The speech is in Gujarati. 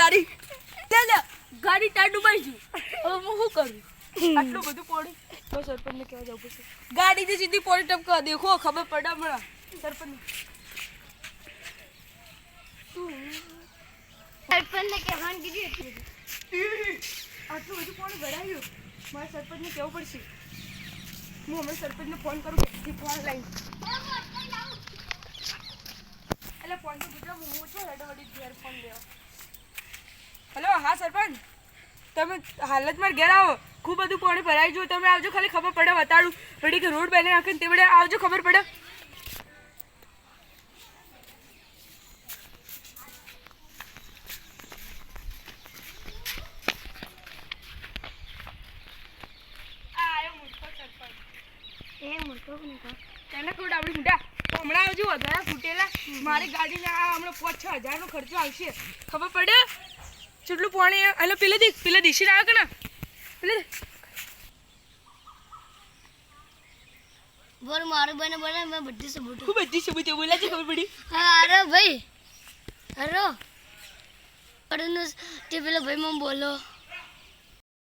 તારી લે ગાડી ટાડું બાઈ ગયું હવે હું શું કરું આટલું બધું પોણી તો સરપંચને કહેવા જવું પડશે ગાડીથી સીધી પોણી ટપકા દેખો ખબર પડે હમણાં સરપંચ સરપંચને કહેવાનું કીધું આટલું બધું પોણી ભરાયું મારે સરપંચને કહેવું પડશે હું હમણાં સરપંચને ફોન કરું કે ફોન લાઈન એટલે ફોન તો કેટલા હું છે રડોડી ઘેર ફોન લેવા હેલો હા સરપંચ તમે હાલત માર ઘેર આવો ખૂબ બધું પાણી ભરાઈ ગયું તમે આવજો ખાલી ખબર પડે બતાડું વળી કે રોડ બને નાખે તે વડે આવજો ખબર પડે તેને કોઈ આપણી મોટા હમણાં આવજો વધારે ફૂટેલા મારી ગાડીને આ હમણાં 5-6 હજારનો ખર્ચો આવશે ખબર પડે કેટલું પાણી એટલે પેલે દિશી આવે કે ના પેલે બોલ મારું બને મેં બધી સબૂત ખૂબ બધી સબૂત બોલા છે ખબર પડી હા અરે ભાઈ અરે તે પેલો ભાઈ મને બોલો